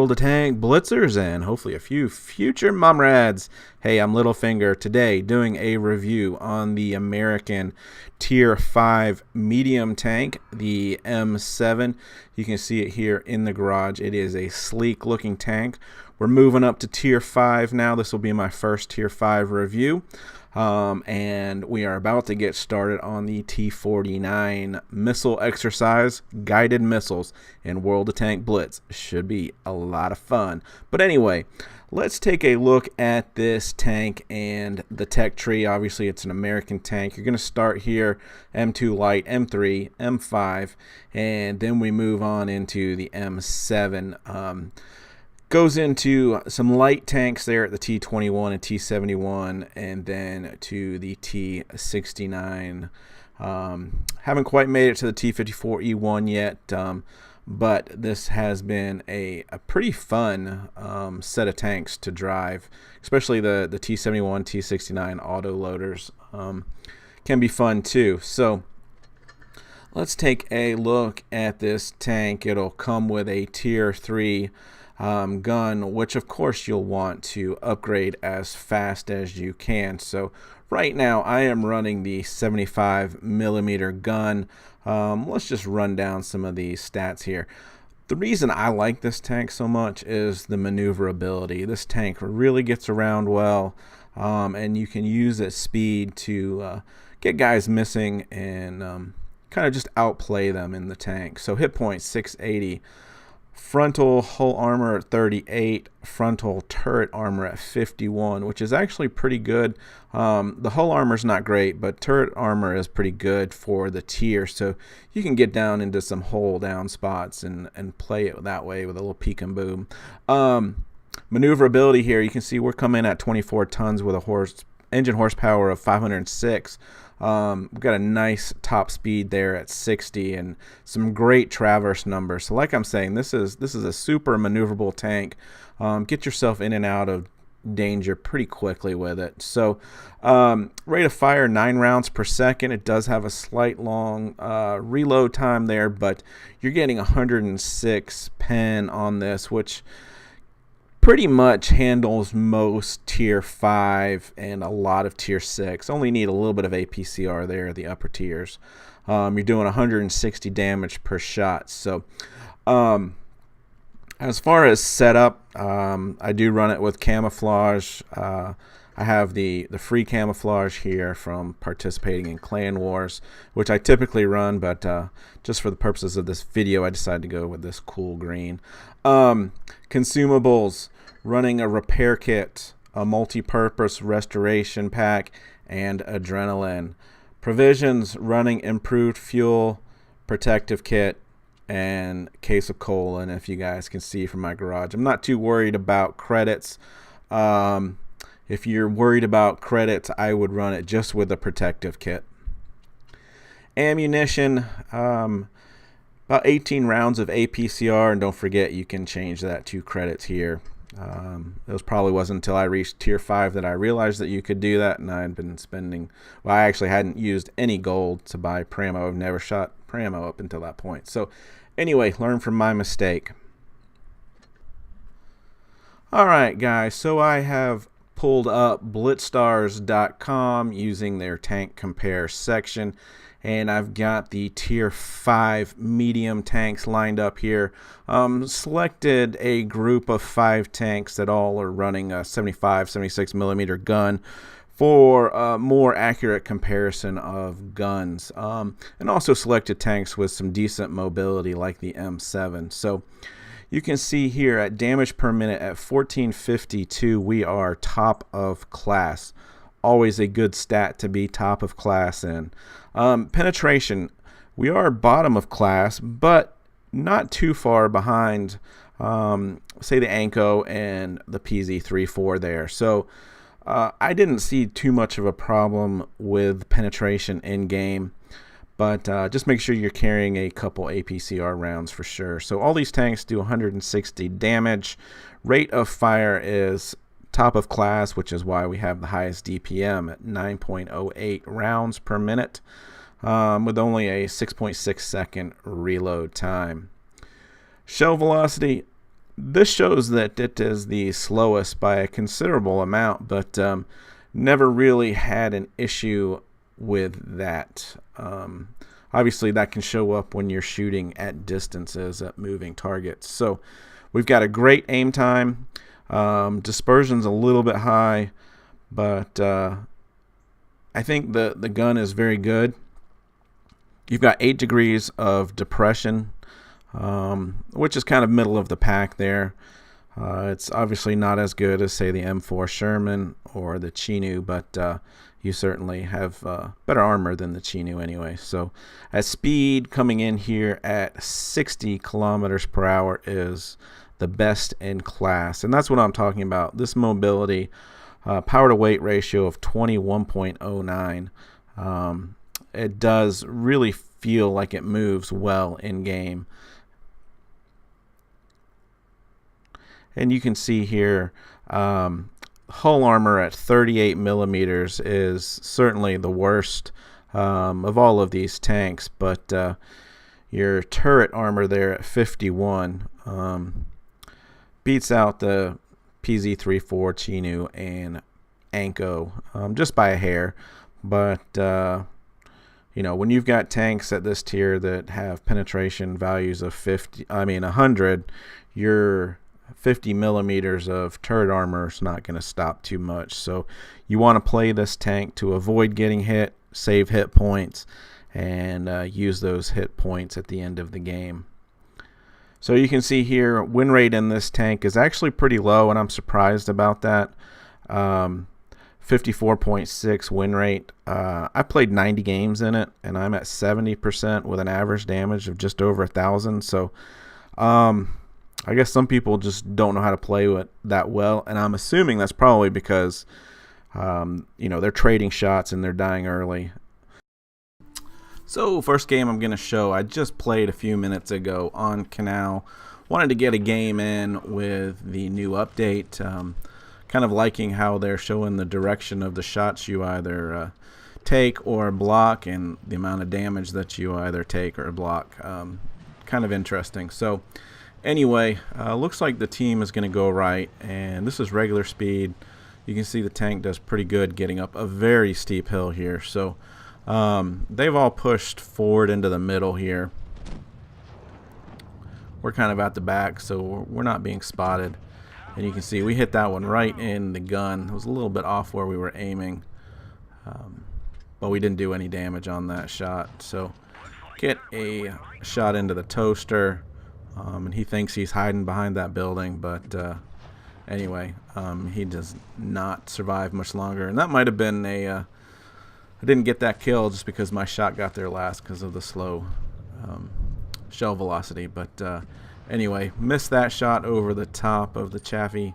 World of Tank Blitzers and hopefully a few future mumrads. Hey, I'm Littlefinger, today doing a review on the American Tier 5 medium tank, the M7. You can see it here in the garage. It is a sleek looking tank. We're moving up to Tier 5 now. This will be my first Tier 5 review. And we are about to get started on the T-49 missile exercise, guided missiles in World of Tank Blitz. Should be a lot of fun. But anyway, let's take a look at this tank and the tech tree. Obviously, it's an American tank. You're going to start here, M2 Light, M3, M5, and then we move on into the M7. Goes into some light tanks there at the T-21 and T-71, and then to the T-69. Haven't quite made it to the T-54E1 yet, but this has been a pretty fun set of tanks to drive, especially the T-71, T-69 auto loaders. Can be fun too. So let's take a look at this tank. It'll come with a Tier 3 gun, which of course you'll want to upgrade as fast as you can. So right now I am running the 75mm gun. Let's just run down some of these stats here. The reason I like this tank so much is the maneuverability. This tank really gets around well, and you can use its speed to get guys missing and kind of just outplay them in the tank. So hit point 680. Frontal hull armor at 38, frontal turret armor at 51, which is actually pretty good. The hull armor is not great, but turret armor is pretty good for the tier, so you can get down into some hull down spots and play it that way with a little peek and boom. Maneuverability here, you can see we're coming at 24 tons with a engine horsepower of 506. We've got a nice top speed there at 60 and some great traverse numbers. So like I'm saying, this is a super maneuverable tank. Get yourself in and out of danger pretty quickly with it. So rate of fire 9 rounds per second. It does have a slight long reload time there, but you're getting 106 pen on this, which pretty much handles most Tier 5 and a lot of Tier 6. Only need a little bit of APCR there, the upper tiers. You're doing 160 damage per shot. So as far as setup, I do run it with camouflage. I have the free camouflage here from participating in Clan Wars, which I typically run, but just for the purposes of this video, I decided to go with this cool green. Consumables, running a repair kit, a multi-purpose restoration pack, and adrenaline. Provisions, running improved fuel, protective kit, and case of coal. And if you guys can see from my garage, I'm not too worried about credits. If you're worried about credits, I would run it just with a protective kit. Ammunition, about 18 rounds of APCR, and don't forget you can change that to credits here. It probably wasn't until I reached Tier 5 that I realized that you could do that, and I had been spending, well, I actually hadn't used any gold to buy Pramo. I've never shot Pramo up until that point. So anyway, learn from my mistake. Alright guys, so I have pulled up blitzstars.com using their tank compare section, and I've got the Tier 5 medium tanks lined up here. Selected a group of 5 tanks that all are running a 75, 76mm gun for a more accurate comparison of guns. And also selected tanks with some decent mobility like the M7. So you can see here at damage per minute at 1452, we are top of class. Always a good stat to be top of class in. Penetration, we are bottom of class, but not too far behind, say, the Anko and the PZ-34 there. So I didn't see too much of a problem with penetration in game, but just make sure you're carrying a couple APCR rounds for sure. So all these tanks do 160 damage. Rate of fire is top of class, which is why we have the highest DPM at 9.08 rounds per minute, with only a 6.6 second reload time. Shell velocity, This shows that it is the slowest by a considerable amount, but never really had an issue with that. Obviously, that can show up when you're shooting at distances, at moving targets. So we've got a great aim time. Dispersion's a little bit high, but I think the gun is very good. You've got 8 degrees of depression, which is kind of middle of the pack there. It's obviously not as good as, say, the M4 Sherman or the Chinu, but you certainly have better armor than the Chinu anyway. So at speed, coming in here at 60 kilometers per hour is the best in class. And that's what I'm talking about. This mobility, power to weight ratio of 21.09. It does really feel like it moves well in game. And you can see here, hull armor at 38 millimeters is certainly the worst of all of these tanks, but your turret armor there at 51 beats out the PZ-34 Chinu and Anko just by a hair. But when you've got tanks at this tier that have penetration values of 100, your 50 millimeters of turret armor is not going to stop too much. So you want to play this tank to avoid getting hit, save hit points, and use those hit points at the end of the game. So you can see here, win rate in this tank is actually pretty low, and I'm surprised about that. 54.6 win rate. I played 90 games in it, and I'm at 70% with an average damage of just over 1,000. So I guess some people just don't know how to play it that well, and I'm assuming that's probably because they're trading shots and they're dying early. So first game I'm going to show, I just played a few minutes ago on Canal. Wanted to get a game in with the new update. Kind of liking how they're showing the direction of the shots you either take or block, and the amount of damage that you either take or block. Kind of interesting. So anyway, looks like the team is going to go right, and this is regular speed. You can see the tank does pretty good getting up a very steep hill here. So they've all pushed forward into the middle here. We're kind of at the back, so we're not being spotted. And you can see we hit that one right in the gun. It was a little bit off where we were aiming, but we didn't do any damage on that shot. So get a shot into the toaster, and he thinks he's hiding behind that building, but anyway, he does not survive much longer. And that might have been I didn't get that kill just because my shot got there last because of the slow shell velocity. But anyway, missed that shot over the top of the Chaffee.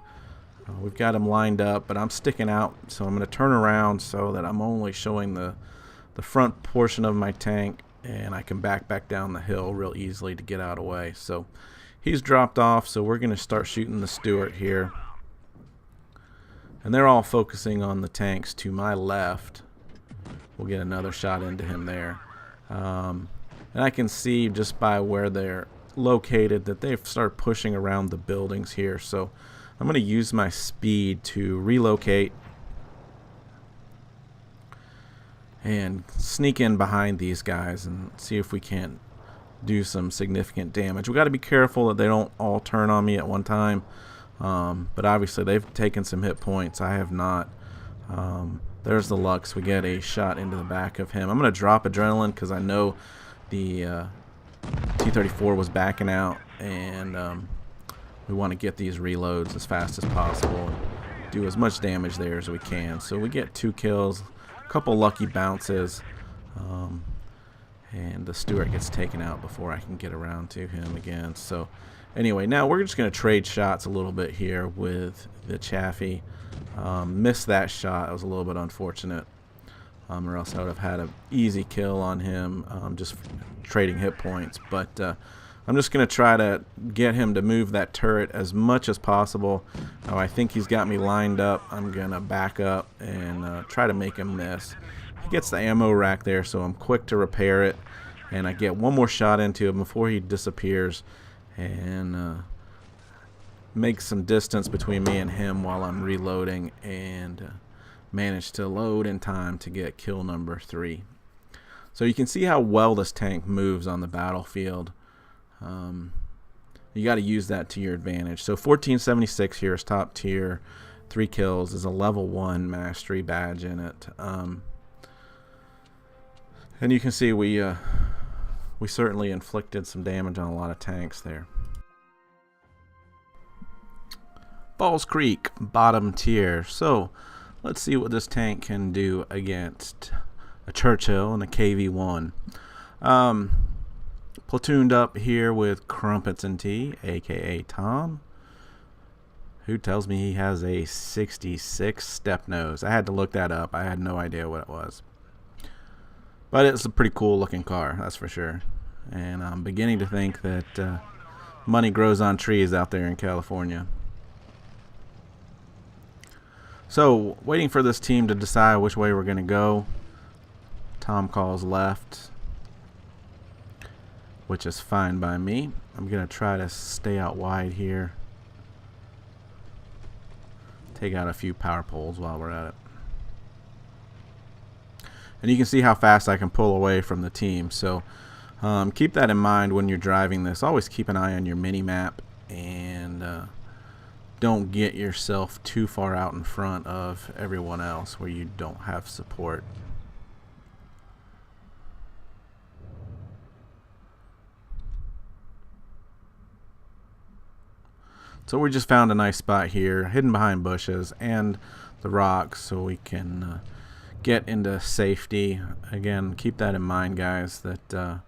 We've got him lined up, but I'm sticking out, so I'm going to turn around so that I'm only showing the front portion of my tank, and I can back down the hill real easily to get out of the way. So he's dropped off, so we're going to start shooting the Stuart here. And they're all focusing on the tanks to my left. We'll get another shot into him there. And I can see just by where they're located that they've started pushing around the buildings here. So I'm going to use my speed to relocate and sneak in behind these guys and see if we can't do some significant damage. We got to be careful that they don't all turn on me at one time. But obviously they've taken some hit points. I have not. There's the Lux. We get a shot into the back of him. I'm going to drop adrenaline because I know the T-34 was backing out, and we want to get these reloads as fast as possible and do as much damage there as we can. So we get 2 kills, a couple lucky bounces, and the Stuart gets taken out before I can get around to him again. So anyway, now we're just going to trade shots a little bit here with the Chaffee. Missed that shot. It was a little bit unfortunate, or else I would have had an easy kill on him, just trading hit points. But I'm just going to try to get him to move that turret as much as possible. I think he's got me lined up. I'm going to back up and try to make him miss. He gets the ammo rack there, so I'm quick to repair it, and I get one more shot into him before he disappears. And make some distance between me and him while I'm reloading, and manage to load in time to get kill number 3. So you can see how well this tank moves on the battlefield. You got to use that to your advantage. So 1476 here is top tier. 3 kills, is a level 1 mastery badge in it. And you can see we certainly inflicted some damage on a lot of tanks there. Falls Creek, bottom tier. So let's see what this tank can do against a Churchill and a KV-1. Platooned up here with Crumpets and T, aka Tom, who tells me he has a 66 step nose. I had to look that up. I had no idea what it was. But it's a pretty cool looking car, that's for sure. And I'm beginning to think that money grows on trees out there in California. So, waiting for this team to decide which way we're going to go. Tom calls left, which is fine by me. I'm going to try to stay out wide here. Take out a few power poles while we're at it. And you can see how fast I can pull away from the team. So keep that in mind when you're driving this. Always keep an eye on your mini-map, and don't get yourself too far out in front of everyone else where you don't have support. So we just found a nice spot here, hidden behind bushes and the rocks, so we can get into safety. Again, keep that in mind, guys, that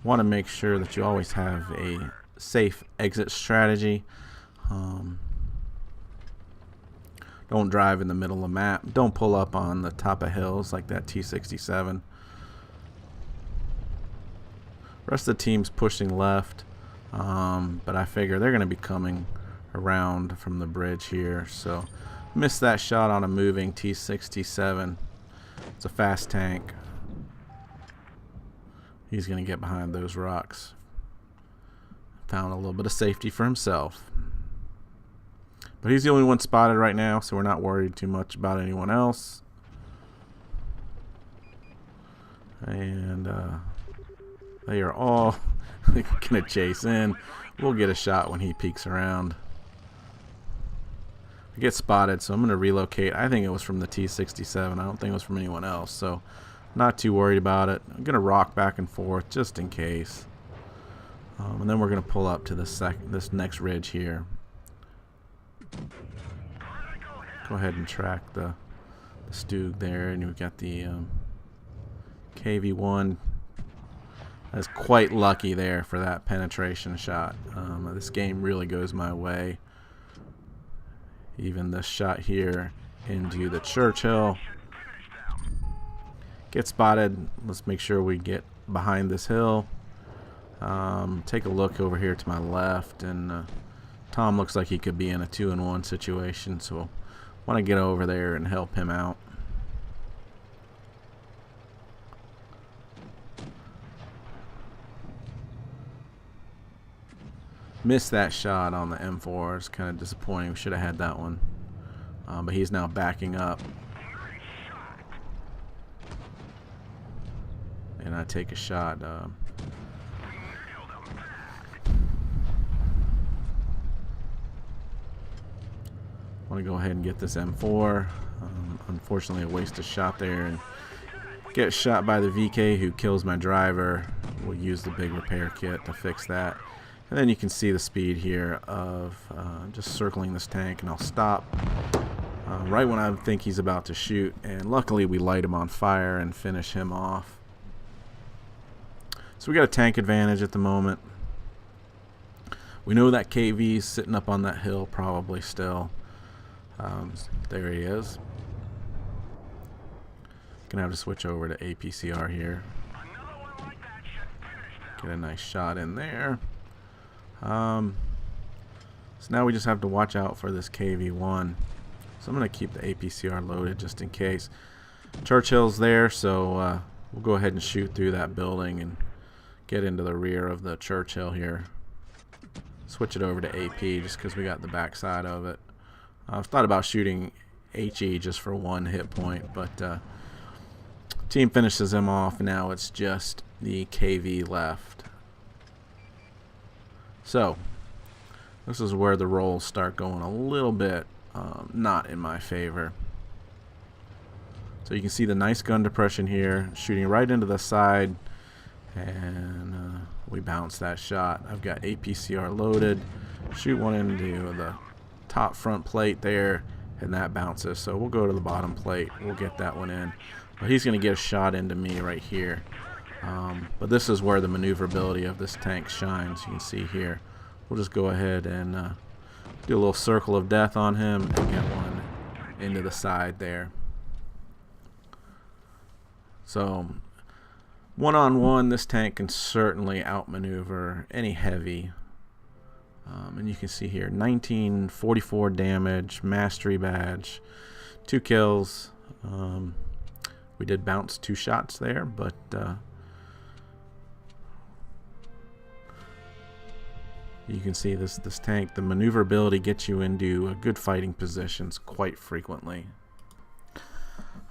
want to make sure that you always have a safe exit strategy. Don't drive in the middle of the map. Don't pull up on the top of hills like that T-67. Rest of the team's pushing left, but I figure they're going to be coming around from the bridge here, so missed that shot on a moving T-67. It's a fast tank. He's gonna get behind those rocks. Found a little bit of safety for himself, but he's the only one spotted right now, so we're not worried too much about anyone else. And they are all gonna chase in. We'll get a shot when he peeks around. I get spotted, so I'm going to relocate. I think it was from the T-67. I don't think it was from anyone else, so not too worried about it. I'm going to rock back and forth just in case. And then we're going to pull up to this next ridge here. Go ahead and track the Stug there, and we've got the KV-1. That's quite lucky there for that penetration shot. This game really goes my way. Even this shot here into the Churchill. Get spotted. Let's make sure we get behind this hill. Take a look over here to my left, and Tom looks like he could be in a 2-in-1 situation, so want to get over there and help him out. Missed that shot on the M4. It's kind of disappointing. We should have had that one. But he's now backing up. And I take a shot. Want to go ahead and get this M4. Unfortunately, I waste a shot there and get shot by the VK who kills my driver. We'll use the big repair kit to fix that. And then you can see the speed here of just circling this tank, and I'll stop right when I think he's about to shoot, and luckily we light him on fire and finish him off. So we got a tank advantage at the moment. We know that KV's sitting up on that hill probably still. There he is. Gonna have to switch over to APCR here. Get a nice shot in there. So now we just have to watch out for this KV-1. So I'm going to keep the APCR loaded just in case. Churchill's there, so we'll go ahead and shoot through that building and get into the rear of the Churchill here. switch it over to AP just because we got the backside of it. I've thought about shooting HE just for 1 hit point, but team finishes him off. Now it's just the KV left. So this is where the rolls start going a little bit not in my favor. So you can see the nice gun depression here, shooting right into the side, and we bounce that shot. I've got APCR loaded, shoot one into the top front plate there, and that bounces. So we'll go to the bottom plate, we'll get that one in. But he's going to get a shot into me right here. But this is where the maneuverability of this tank shines. You can see here. We'll just go ahead and do a little circle of death on him and get one into the side there. So one-on-one, this tank can certainly outmaneuver any heavy. And you can see here, 1944 damage, mastery badge, 2 kills. We did bounce 2 shots there, but you can see this tank, the maneuverability gets you into good fighting positions quite frequently.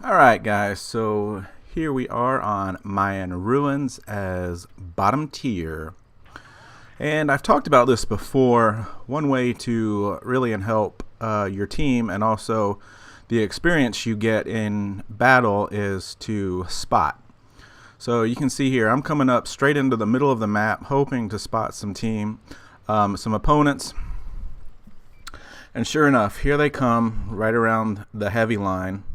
Alright guys, so here we are on Mayan Ruins as bottom tier. And I've talked about this before. One way to really help your team and also the experience you get in battle is to spot. So you can see here I'm coming up straight into the middle of the map hoping to spot some opponents, and sure enough, here they come right around the heavy line.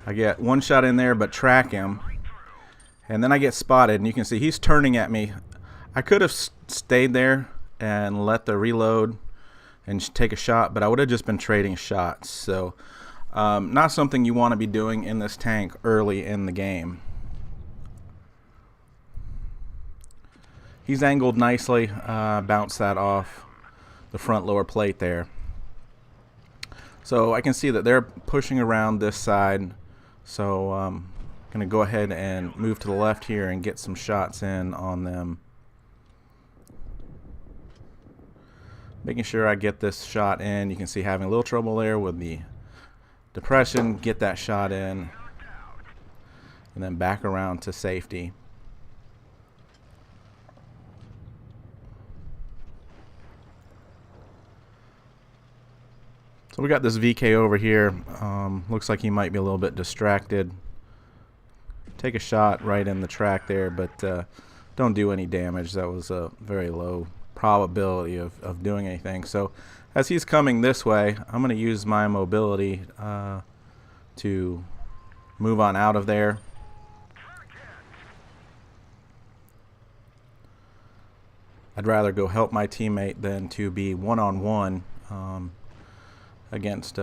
I get 1 shot in there but track him, and then I get spotted, and you can see he's turning at me. I could have stayed there and let the reload and take a shot, but I would have just been trading shots. So not something you want to be doing in this tank early in the game. He's angled nicely, bounce that off the front lower plate there. So I can see that they're pushing around this side, so I'm going to go ahead and move to the left here and get some shots in on them. Making sure I get this shot in. You can see having a little trouble there with the depression. Get that shot in, and then back around to safety. So we got this VK over here. Looks like he might be a little bit distracted. Take a shot right in the track there, but don't do any damage. That was a very low probability of doing anything. So as he's coming this way, I'm going to use my mobility to move on out of there. I'd rather go help my teammate than to be one-on-one against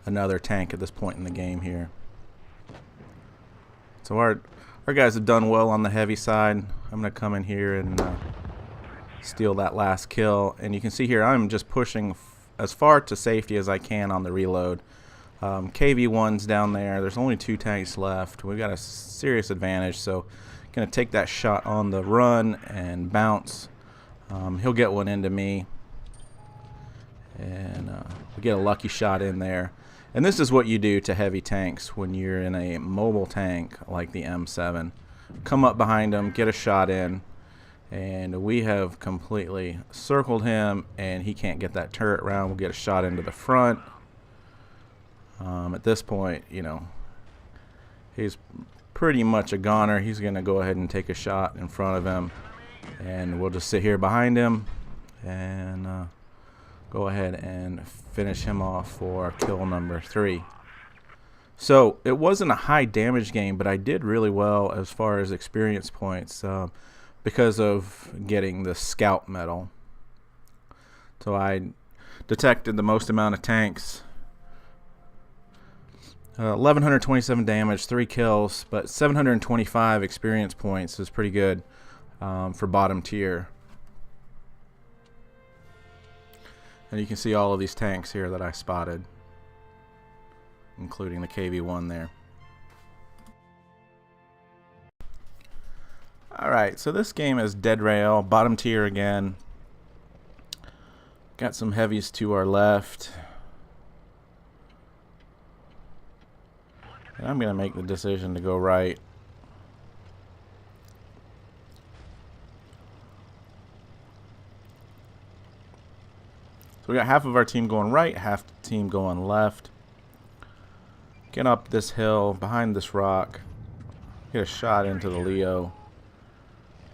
another tank at this point in the game here. So our guys have done well on the heavy side. I'm going to come in here and steal that last kill. And you can see here I'm just pushing as far to safety as I can on the reload. KV1's down there. There's only 2 tanks left. We've got a serious advantage, so going to take that shot on the run and bounce. He'll get one into me, and we get a lucky shot in there. And this is what you do to heavy tanks when you're in a mobile tank like the M7. Come up behind him, get a shot in, and we have completely circled him, and he can't get that turret round. We'll get a shot into the front. At this point, you know, he's pretty much a goner. He's going to go ahead and take a shot in front of him, and we'll just sit here behind him and go ahead and finish him off for kill number 3. So it wasn't a high damage game, but I did really well as far as experience points because of getting the scout medal. So I detected the most amount of tanks. 1127 damage, 3 kills, but 725 experience points is pretty good for bottom tier. And you can see all of these tanks here that I spotted, including the KV1 there. Alright, so this game is Dead Rail, bottom tier again. Got some heavies to our left. And I'm going to make the decision to go right. So we got half of our team going right, half the team going left. Get up this hill, behind this rock. Get a shot into the Leo.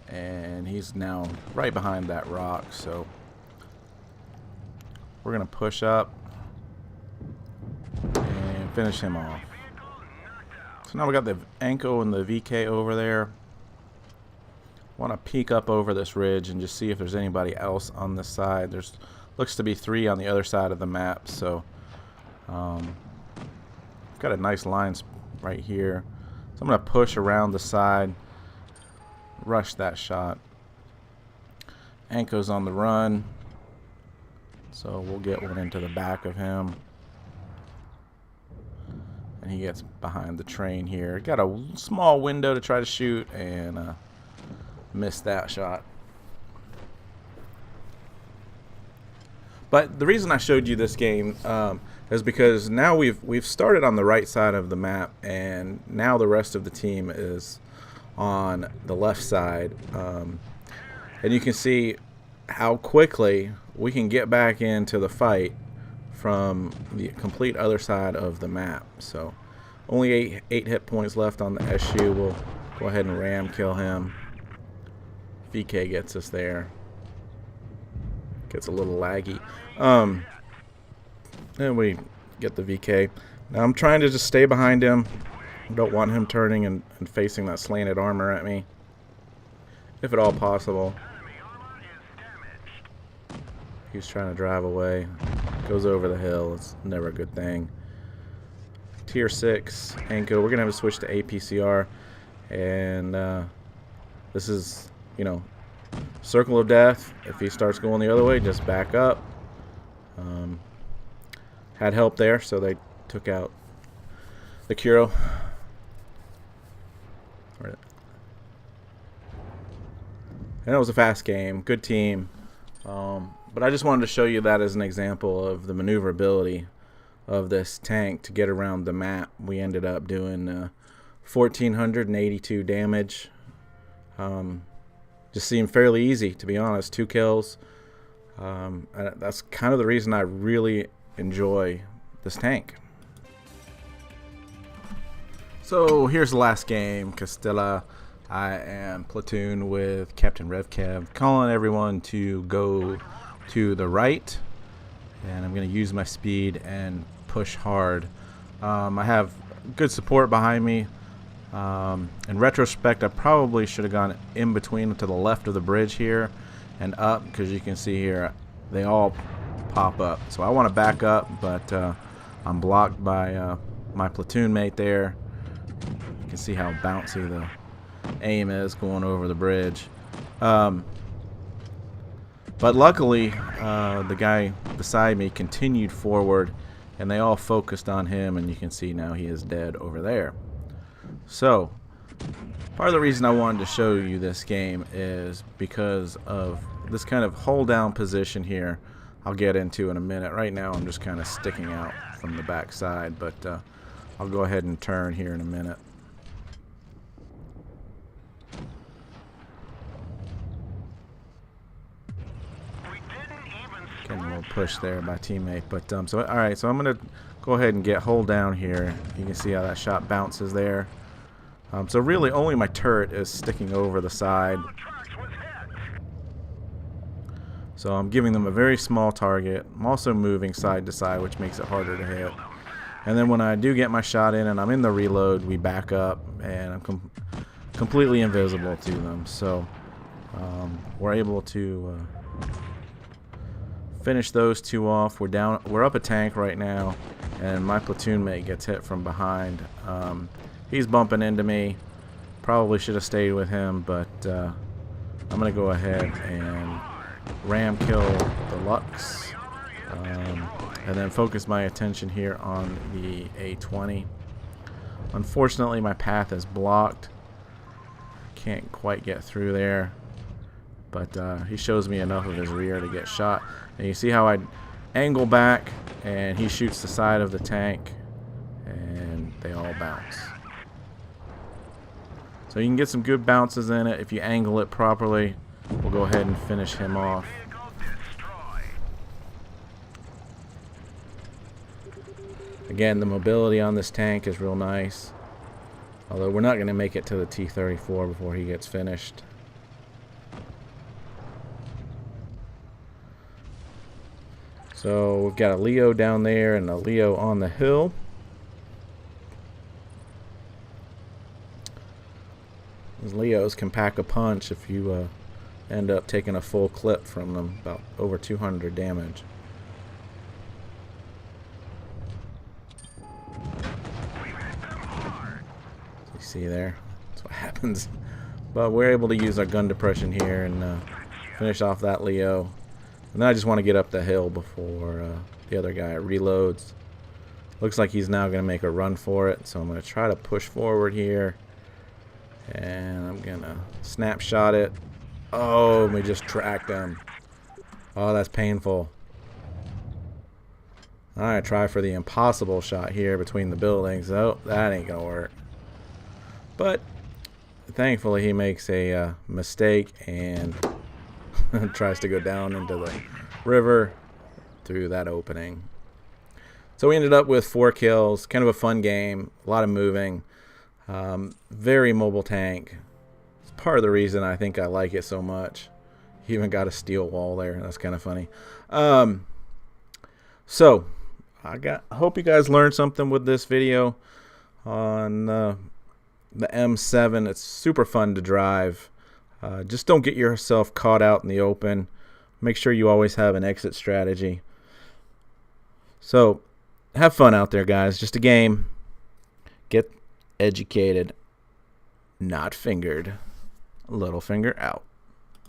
And he's now right behind that rock. So we're going to push up and finish him off. So now we got the Anko and the VK over there. Want to peek up over this ridge and just see if there's anybody else on this side. There's looks to be 3 on the other side of the map. So got a nice line right here. So I'm going to push around the side, rush that shot. Anko's on the run, so we'll get one into the back of him. And he gets behind the train here. Got a small window to try to shoot and missed that shot. But the reason I showed you this game is because now we've started on the right side of the map, and now the rest of the team is on the left side. And you can see how quickly we can get back into the fight from the complete other side of the map. So only 8 hit points left on the SU. We'll go ahead and ram kill him. VK gets us there. Gets a little laggy. And we get the VK. Now I'm trying to just stay behind him. Don't want him turning and facing that slanted armor at me, if at all possible. He's trying to drive away. Goes over the hill. It's never a good thing. Tier 6 Anko. We're gonna have to switch to APCR, and this is, you know, circle of death. If he starts going the other way, just back up. Had help there, so they took out the Kuro. And it was a fast game, good team. But I just wanted to show you that as an example of the maneuverability of this tank to get around the map. We ended up doing 1,482 damage. Just seemed fairly easy, to be honest. 2 kills. That's kind of the reason I really enjoy this tank. So here's the last game, Castilla. I am platoon with Captain RevKev, calling everyone to go to the right, and I'm going to use my speed and push hard. I have good support behind me. In retrospect, I probably should have gone in between to the left of the bridge here and up, because you can see here they all pop up. So I want to back up, but I'm blocked by my platoon mate there. You can see how bouncy the aim is going over the bridge. But luckily, the guy beside me continued forward, and they all focused on him, and you can see now he is dead over there. So part of the reason I wanted to show you this game is because of this kind of hold down position here. I'll get into in a minute. Right now I'm just kind of sticking out from the back side, but I'll go ahead and turn here in a minute. Getting a little push there by teammate, but so all right, so I'm gonna go ahead and get hold down here. You can see how that shot bounces there. So really only my turret is sticking over the side. So I'm giving them a very small target. I'm also moving side to side, which makes it harder to hit. And then when I do get my shot in and I'm in the reload, we back up, and I'm completely invisible to them. So we're able to finish those 2 off. We're up a tank right now, and my platoon mate gets hit from behind. He's bumping into me. Probably should have stayed with him, but I'm gonna go ahead and ram kill the Lux, and then focus my attention here on the A20. Unfortunately, my path is blocked. Can't quite get through there, but he shows me enough of his rear to get shot. And you see how I angle back, and he shoots the side of the tank, and they all bounce. So you can get some good bounces in it if you angle it properly. We'll go ahead and finish him off. Again, the mobility on this tank is real nice. Although we're not going to make it to the T-34 before he gets finished. So we've got a Leo down there and a Leo on the hill. These Leos can pack a punch if you end up taking a full clip from them, about over 200 damage. You see there? That's what happens. But we're able to use our gun depression here and finish off that Leo. And then I just want to get up the hill before the other guy reloads. Looks like he's now going to make a run for it, so I'm going to try to push forward here. And I'm going to snapshot it. Oh, we just tracked him. Oh, that's painful. Alright, try for the impossible shot here between the buildings. Oh, that ain't going to work. But thankfully he makes a mistake and tries to go down into the river through that opening. So we ended up with 4 kills. Kind of a fun game. A lot of moving. Very mobile tank. It's part of the reason I think I like it so much. He even got a steel wall there. That's kind of funny. So I hope you guys learned something with this video on the M7. It's super fun to drive. Just don't get yourself caught out in the open. Make sure you always have an exit strategy. So have fun out there, guys. Just a game. Get educated, not fingered. Little finger out.